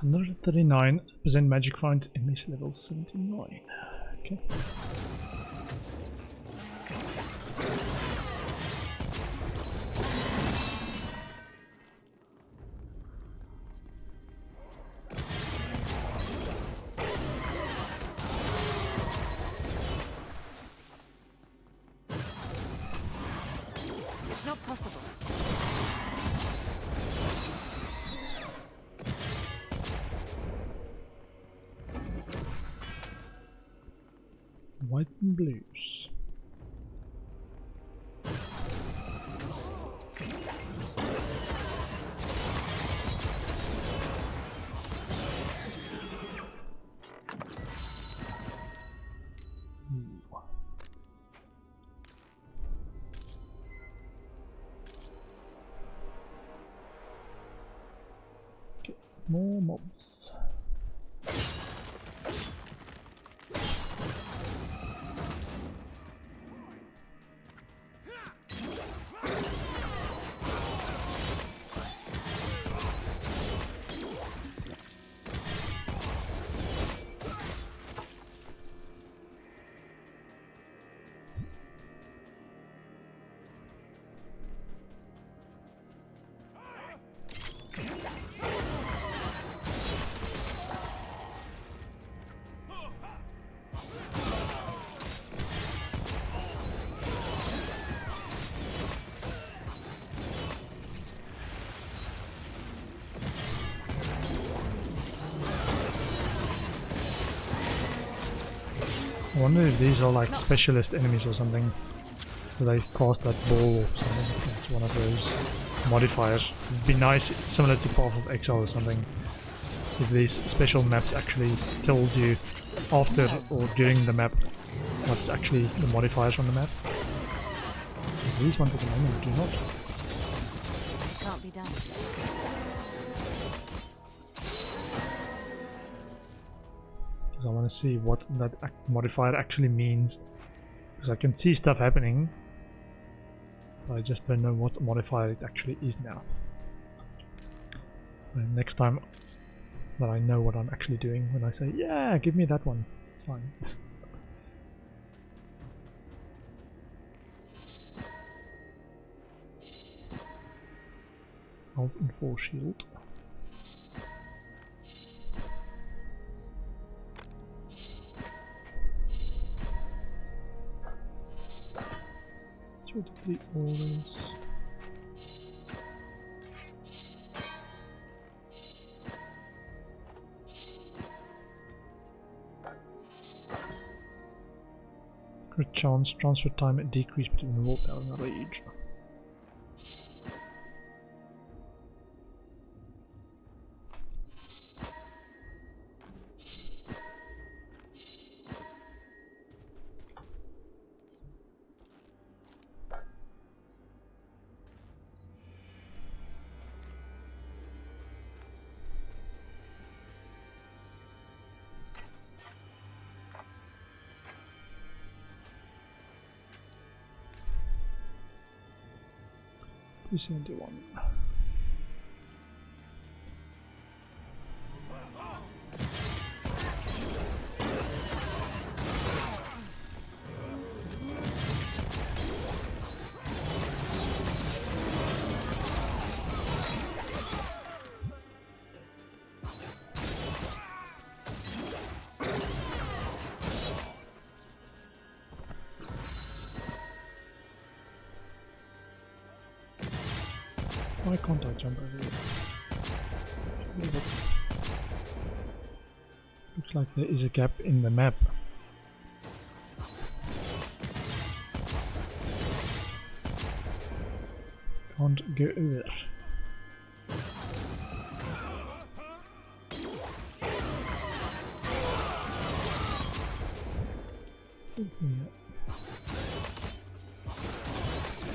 139% magic find enemies level 79. Okay. It's not possible. White and blues. Okay, more mobs. I wonder if these are like specialist enemies or something. So they cast that ball or something. It's one of those modifiers. It'd be nice, similar to Path of Exile or something, if these special maps actually told you after or during the map what's actually the modifiers on the map. These ones at the moment do not. Can't be done. Because I want to see what that modifier actually means. Because I can see stuff happening, but I just don't know what modifier it actually is now. And next time that I know what I'm actually doing, when I say, yeah, give me that one, it's fine. Health and force shield. To delete all this. Crit chance, transfer time and decrease between willpower and rage. $271. Why can't I jump over here? Looks like there is a gap in the map. Can't go over.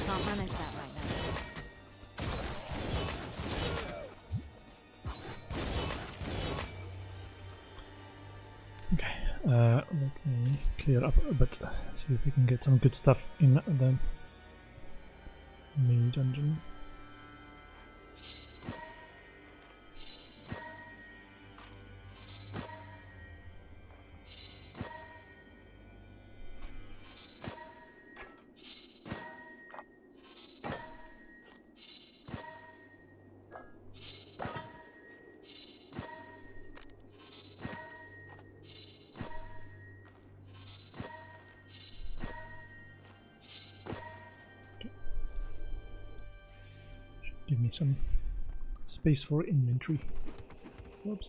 Can't manage that right now. Let me clear up a bit, see if we can get some good stuff in the mini dungeon. some space for inventory. Oops.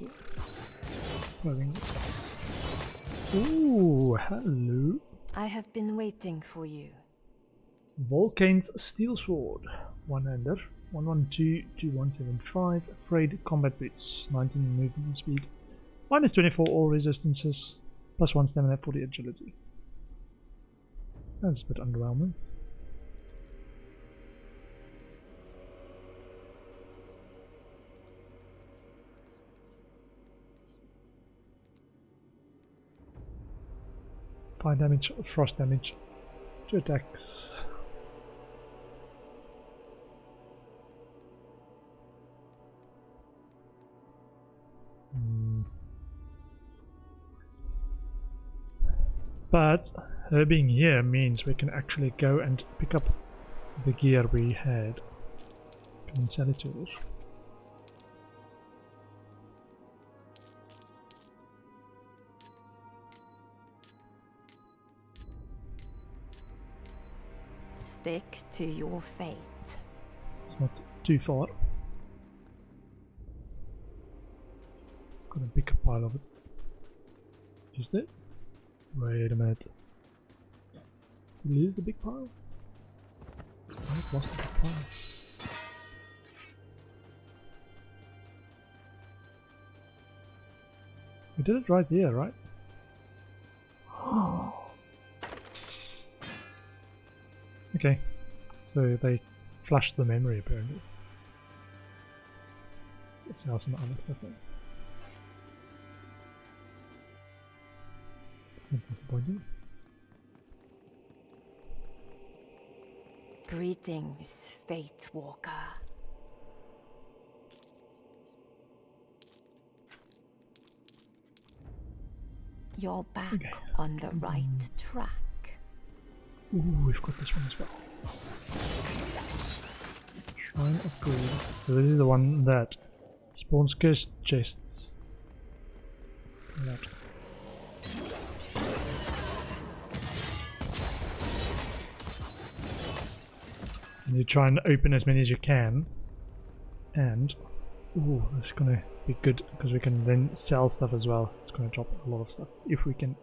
Ooh, hello. I have been waiting for you. Wolcen's Steel Sword. One-hander. 112, 2175. Frayed combat boots. 19 movement speed. Minus 24 all resistances. Plus 1 stamina for the agility. That's a bit underwhelming. Fire damage, frost damage, 2 attacks. But her being here means we can actually go and pick up the gear we had. Can sell it to her. Stick to your fate. It's not too far. Got a big pile of it. Is it? Wait a minute. Did we lose the big pile? I've lost the big pile. We did it right there, right? Okay, so they flashed the memory apparently. Let's now some other stuff then. That's disappointing. Greetings, Fate Walker. You're back on the right track. Ooh, we've got this one as well. Shrine of Greed. So this is the one that spawns cursed chests. That. And you try and open as many as you can. And ooh, it's gonna be good because we can then sell stuff as well. It's gonna drop a lot of stuff if we can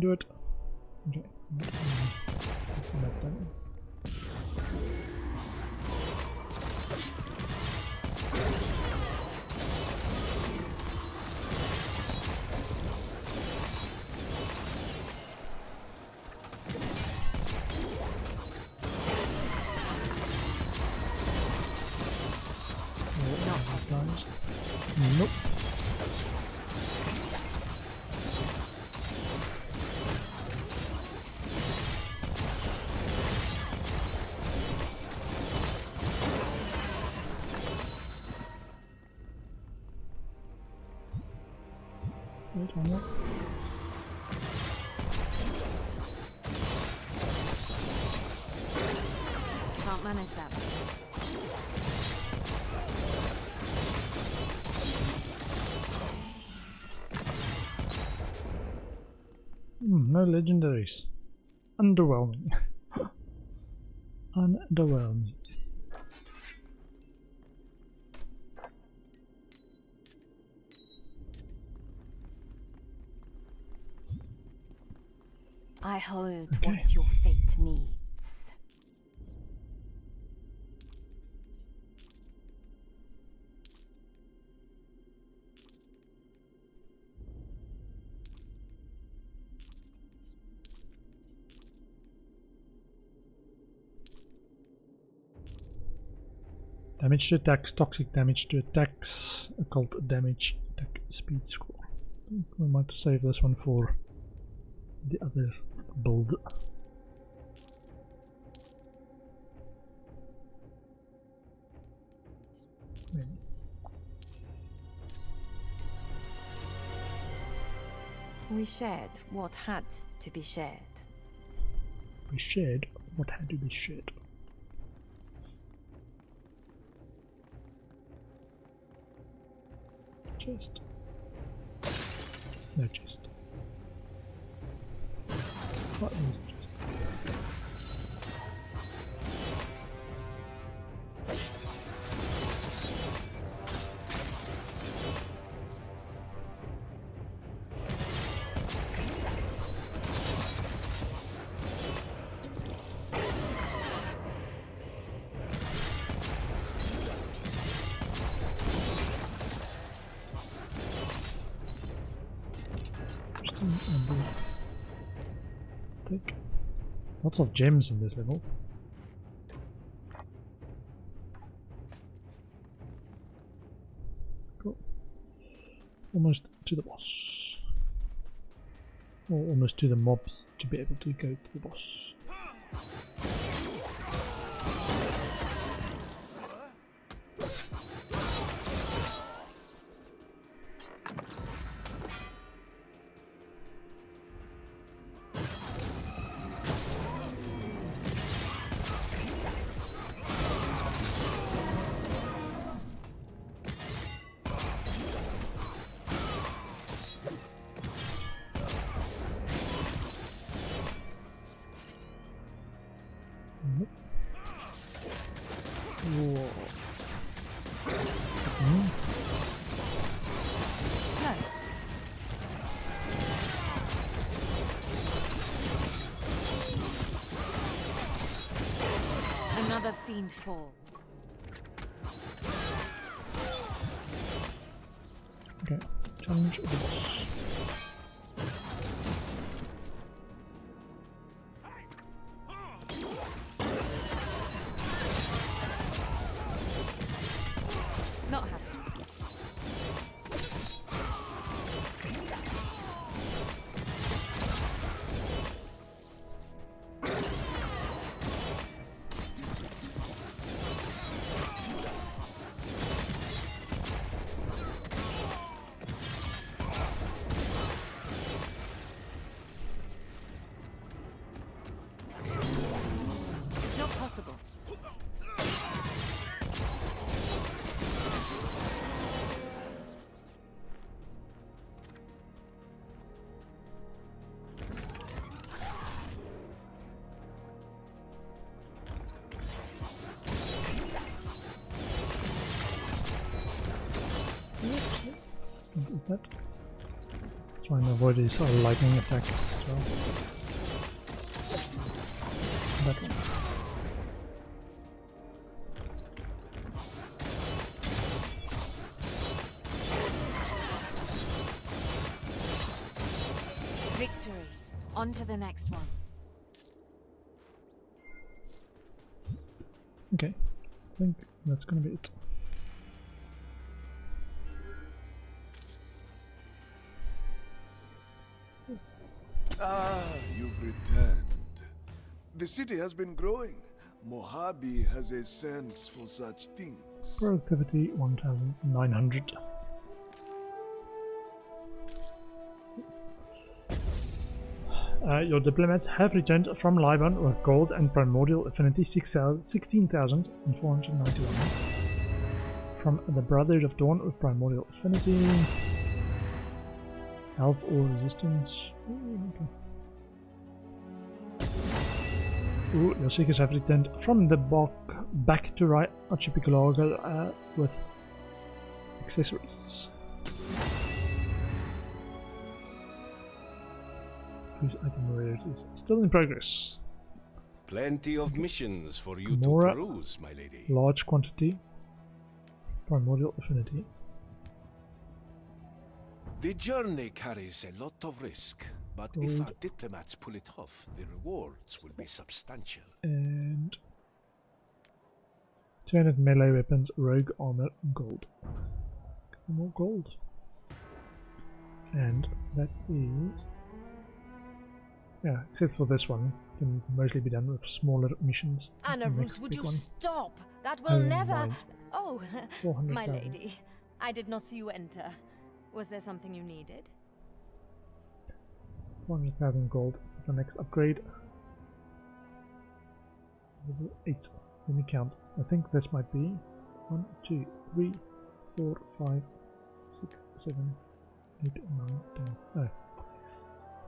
do it. Okay. That done. Nope. Wait on that. Can't manage that. No legendaries. Underwhelming. Underwhelming. I hold what your fate needs. Damage to attacks, toxic damage to attacks, occult damage, attack speed score. I think we might save this one for the other build. We shared what had to be shared. We shared what had to be shared. Chest. No chest. What is chest? take. Lots of gems in this level. Cool. Almost to the boss. Or almost to the mobs to be able to go to the boss. Whoa. Another fiend falls. Okay, challenge the boss. Not happy. It's not possible. Is that? Try and avoid his lightning attack as well. That one. Victory. On to the next one. Okay, I think that's gonna be it. Ah, you've returned. The city has been growing. Mojave has a sense for such things. Productivity 1900. Your diplomats have returned from Liban with gold and primordial affinity 16,491. From the Brotherhood of Dawn with primordial affinity. Health or resistance. Ooh, okay. Ooh, your seekers have returned from the back to right archipelago with accessories. Please item rarities. Still in progress. Plenty of missions for you Gamora, to peruse, my lady. Large quantity. Primordial affinity. The journey carries a lot of risk, but if our diplomats pull it off, the rewards will be substantial. And 200 melee weapons, rogue armor, gold. More gold. And that is... yeah, except for this one, can mostly be done with smaller missions. Anna The Roos, next would big you one. stop? That Oh will never. my. Oh, 400,000. my lady. I did not see you enter. Was there something you needed? 400,000 gold for the next upgrade. Level 8. Let me count. I think this might be 1, 2, 3, 4, 5, 6, 7, 8, 9, 10. Oh.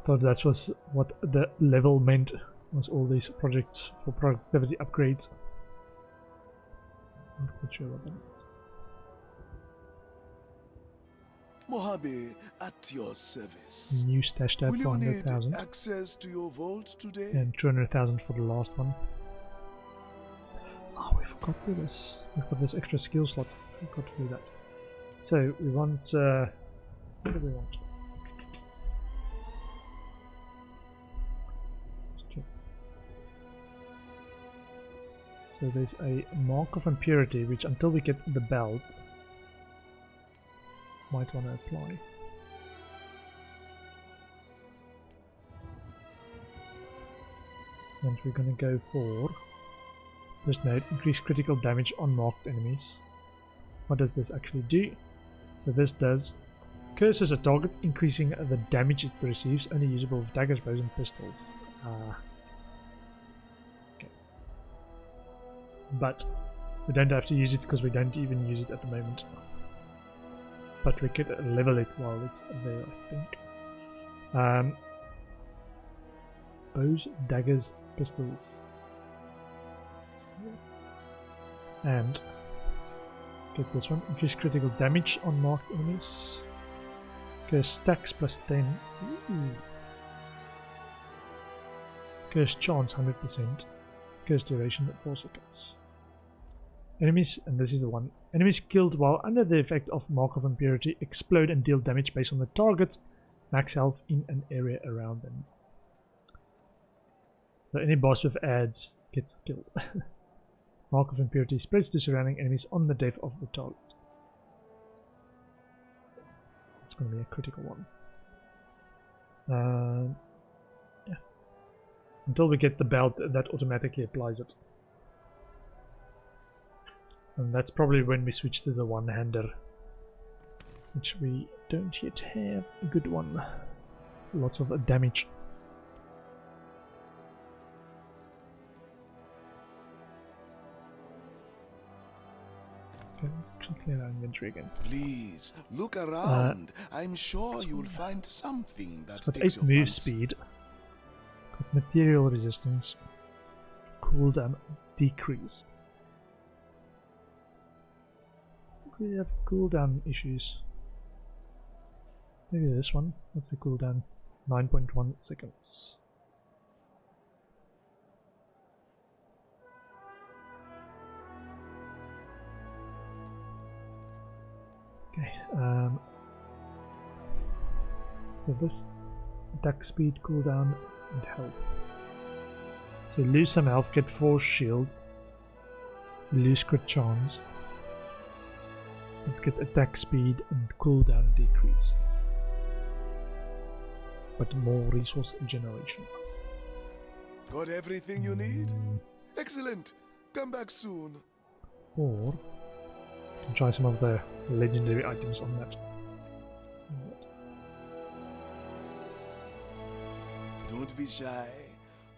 Thought that was what the level meant, was all these projects for productivity upgrades. I'm not quite sure what that means. Mojave, at your service. New stash tab Will for you need 100,000 access to your vault today? and 200,000 for the last one. Oh, we forgot to do this. We've got this extra skill slot. We forgot to do that. So we want. What do we want? So there's a mark of impurity, which until we get the belt, might want to apply. And we're going to go for this note, increase critical damage on marked enemies. What does this actually do? So this does curses a target, increasing the damage it receives, only usable with daggers, bows and pistols. Okay. But we don't have to use it because we don't even use it at the moment. But we could level it while it's there, I think. Bows, daggers, pistols. And get this one, increase critical damage on marked enemies. Curse stacks plus 10. Ooh. Curse chance 100%. Curse duration 4 seconds. Enemies, and this is the one, enemies killed while under the effect of Mark of Impurity explode and deal damage based on the target's max health in an area around them. So any boss with adds gets killed. Mark of Impurity spreads to surrounding enemies on the death of the target. It's going to be a critical one. Yeah. Until we get the belt, that automatically applies it. And that's probably when we switch to the one-hander, which we don't yet have a good one. Lots of damage. Okay, let's clear our inventory again. Please, look around. I'm sure you'll find something that Got takes 8 your move fancy. speed. Got material resistance. Cooldown decrease. We have cooldown issues. Maybe this one. What's the cooldown? 9.1 seconds. Okay, so this attack speed, cooldown, and health. So lose some health, get force shield, lose crit chance. Let's get attack speed and cooldown decrease. But more resource generation. Got everything you need? Excellent. Come back soon. Or we can try some of the legendary items on that. Don't be shy.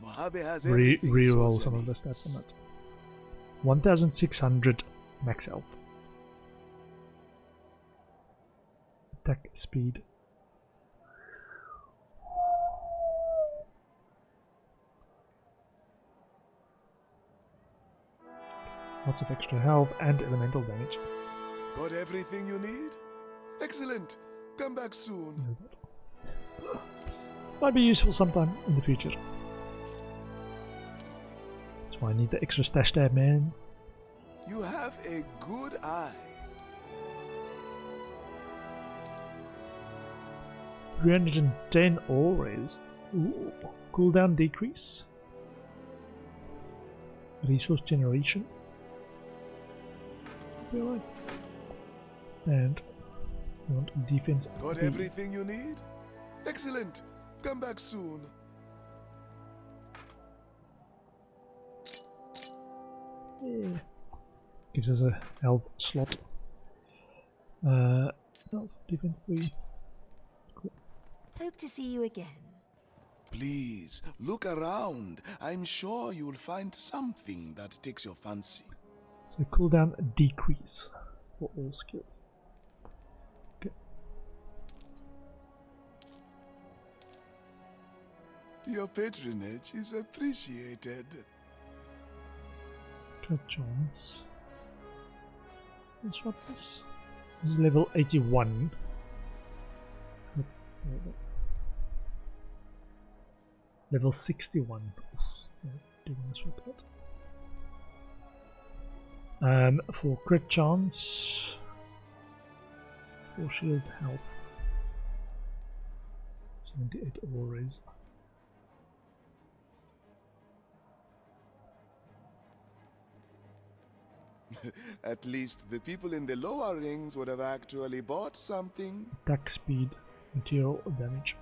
Mojave has Reroll everything some of the soldier stats on needs. that. 1600 max health. Attack speed. Lots of extra health and elemental damage. Got everything you need? Excellent. Come back soon. Might be useful sometime in the future. That's why I need the extra stash there, man. You have a good eye. 310 always. Ooh. Cooldown decrease. Resource generation. Be alright. And we want defense. Got B. everything you need? Excellent. Come back soon. Yeah. Gives us a health slot. Health, defense 3. Hope to see you again. Please, look around. I'm sure you'll find something that takes your fancy. So cooldown decrease for all skills. Okay. Your patronage is appreciated. Crit chance. Let's swap this. This is level 81. Level 61. Yeah, do want to swap that. For crit chance, for shield health, 78 always. At least the people in the lower rings would have actually bought something. Attack speed, material damage.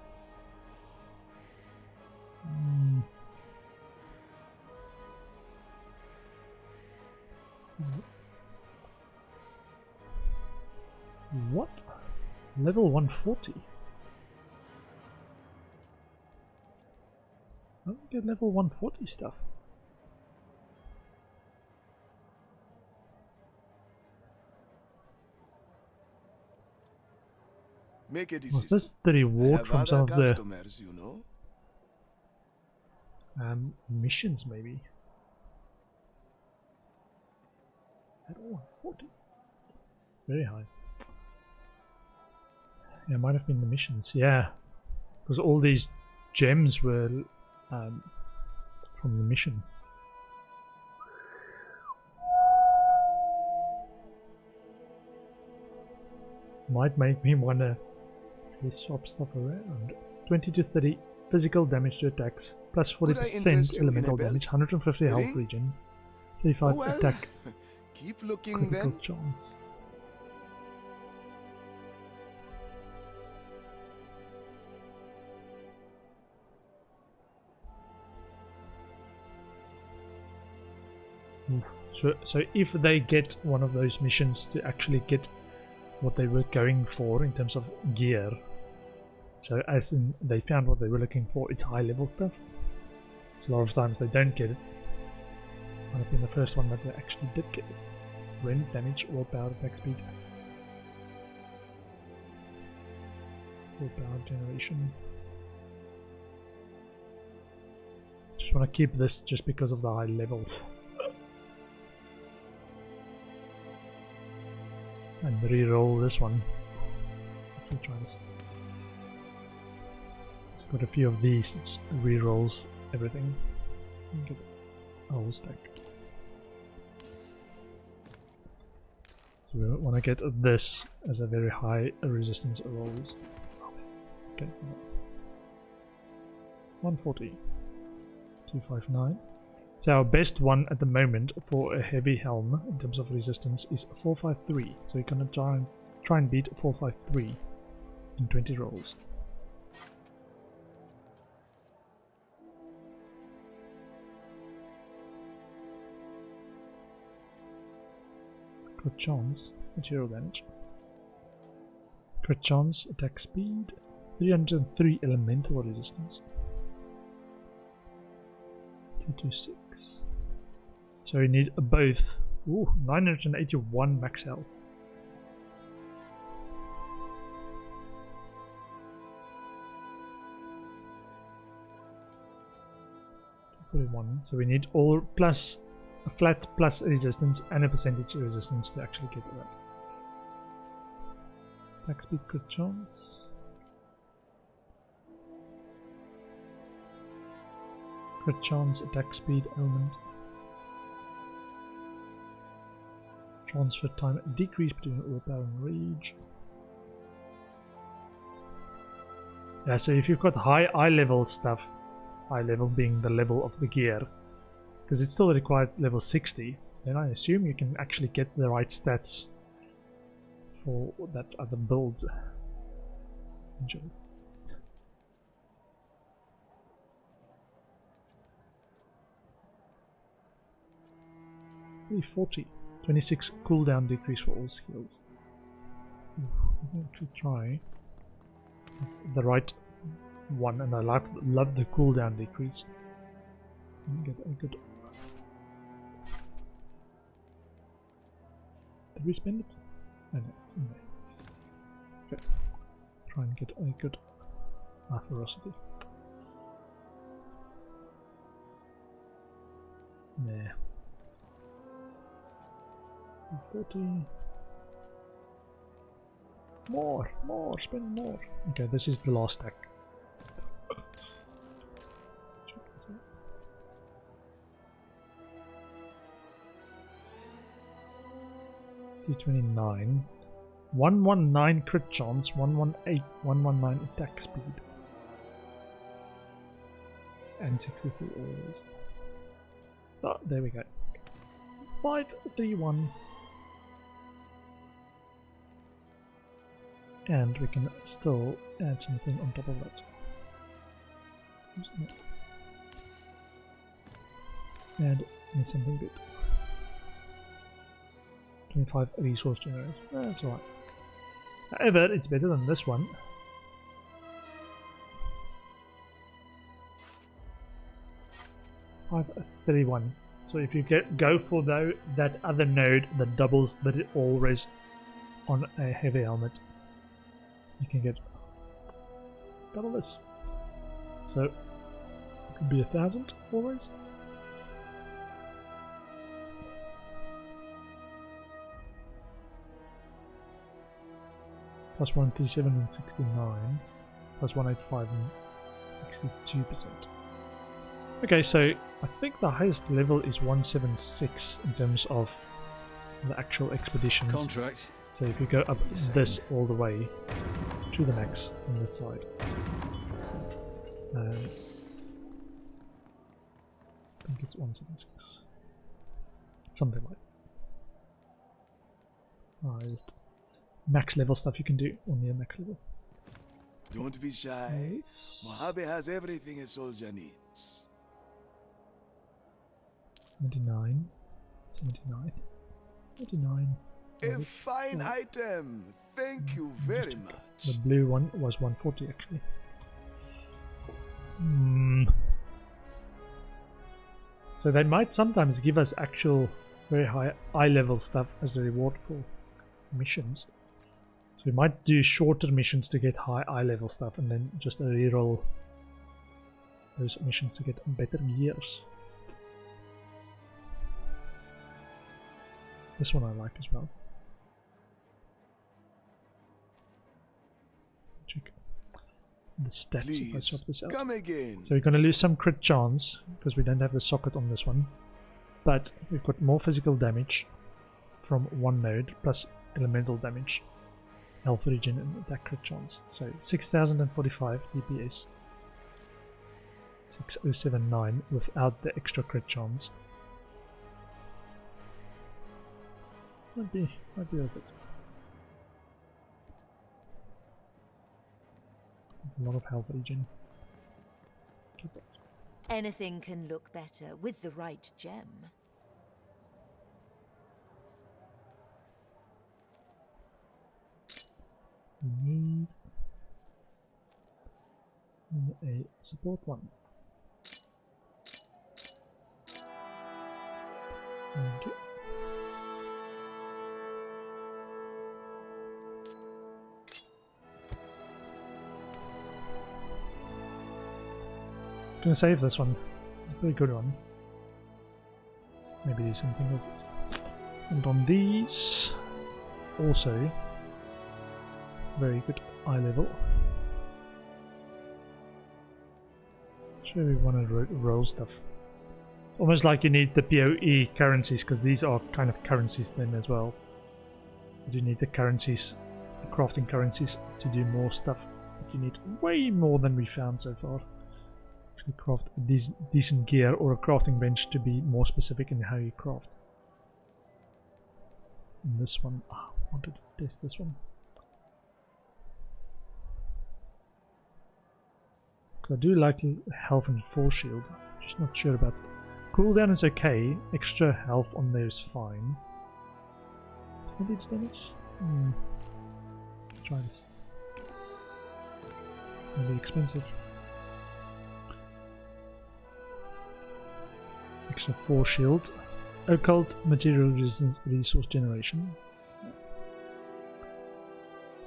What? Level 140? How do you get level 140 stuff? Make a Was decision. this the I reward have from some other of the customers, you know. missions maybe? Level 140? Very high. Yeah, it might have been the missions, yeah. Because all these gems were from the mission. Might make me wanna swap stuff around. 20 to 30 physical damage to attacks, plus Could I interest 40% you in a elemental belt? damage, 150 health Ring? regen, 35 Oh well, attack, keep looking critical then. chance. Oof. So if they get one of those missions to actually get what they were going for in terms of gear, so as in they found what they were looking for, it's high level stuff. So a lot of times they don't get it. Might have been the first one that they actually did get it. Rend damage, willpower, attack speed, willpower generation. Just want to keep this just because of the high levels. And re-roll this one. Let's try this. It's got a few of these. It re-rolls everything. Get a whole stack. So we want to get this as a very high resistance rolls. Okay. 140. 259. So our best one at the moment for a heavy helm in terms of resistance is 453. So we're gonna try and beat 453 in 20 rolls. Crit chance, material damage. Crit chance, attack speed, 303 elemental resistance. 226. So we need both. Ooh, 981 max health. So we need all plus a flat plus resistance and a percentage resistance to actually get that. Attack speed, crit chance. Crit chance, attack speed, element. Transfer time decrease between willpower and rage. Yeah, so if you've got high eye level stuff, high level being the level of the gear, because it still required level 60, then I assume you can actually get the right stats for that other build. Enjoy. 340. 26 cooldown decrease for all skills. I'm going to try the right one, and I love the cooldown decrease. Get a good. Did we spend it? Oh, no. Okay. Try and get a good ferocity. Nah. 30. More, spend more. Okay, this is the last stack. 229. 119 crit chance, 118, 119 attack speed. And 63 always. Oh, there we go. 531. and we can still add something on top of that. Add something good. 25 resource generation. That's alright. However, it's better than this one. $531. So if you go for that other node that doubles but it always on a heavy helmet, you can get double this. So it could be 1,000 always. Plus 137 and 69, plus 185 and 62%. Okay, so I think the highest level is 176 in terms of the actual expeditions. Contract. So if you go up this all the way to the max on this side. I think it's 176. Something like that. Max level stuff you can do on near max level. Don't be shy. Mojave has everything a soldier needs. 79, 79, 79. A fine item. Thank you very much. The blue one was 140 actually. So they might sometimes give us actual very high eye level stuff as a reward for missions. So we might do shorter missions to get high eye level stuff and then just reroll those missions to get better gears. This one I like as well. Check the stats if I swap this out. Come again. So we're going to lose some crit chance because we don't have the socket on this one. But we've got more physical damage from one node plus elemental damage, health regen and attack crit chance. So 6045 DPS, 6079 without the extra crit chance. Might be worth it. A lot of health regen. Keep it. Anything can look better with the right gem. We need a support one. Thank you. Gonna save this one. It's a very good one. Maybe do something with it. And on these, also very good eye level. Sure, we want to roll stuff. Almost like you need the PoE currencies, because these are kind of currencies then as well. You need the currencies, the crafting currencies, to do more stuff. But you need way more than we found so far. To craft a decent gear or a crafting bench to be more specific in how you craft. And this one, I wanted to test this one. I do like health and force shield, just not sure about it. Cooldown is okay, extra health on there is fine. Maybe it's damage? Let's try this. Maybe expensive. Extra force shield. Occult material resistance resource generation.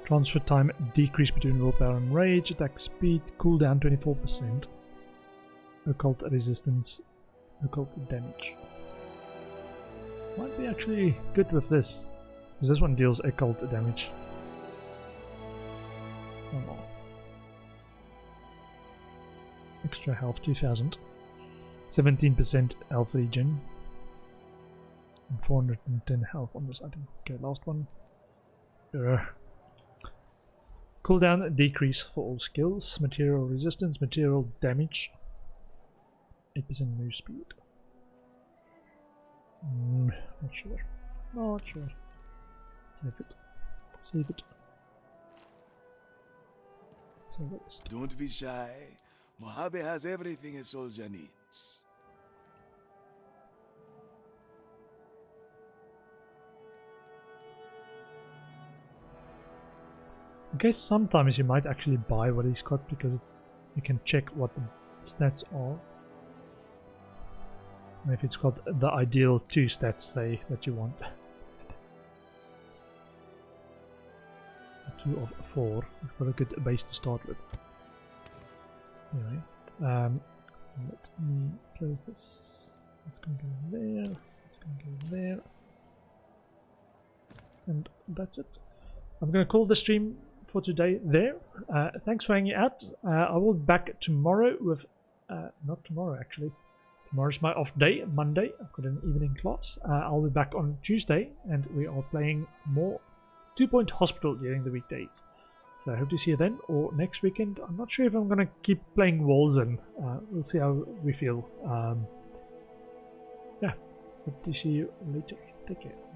Transfer time decrease between willpower and rage, attack speed, cooldown 24%, occult resistance, occult damage. Might be actually good with this, because this one deals occult damage. Oh. Extra health 2000, 17% health regen, and 410 health on this item. Okay, last one. Cooldown decrease for all skills, material resistance, material damage, 8% move speed. Not sure. Not sure. Save it. Save it. So that's Don't be shy. Mojave has everything a soldier needs. I guess sometimes you might actually buy what he's got because you can check what the stats are. And if it's got the ideal 2 stats, say, that you want. 2 of 4. We've got a good base to start with. Anyway, let me close this. It's going to go there. It's going to go there. And that's it. I'm going to call the stream for today there. Thanks for hanging out. I will be back tomorrow with... not tomorrow, actually. Tomorrow's my off day, Monday. I've got an evening class. I'll be back on Tuesday, and we are playing more 2 Point Hospital during the weekdays. So I hope to see you then, or next weekend. I'm not sure if I'm going to keep playing Wolcen. We'll see how we feel. Yeah, hope to see you later. Take care.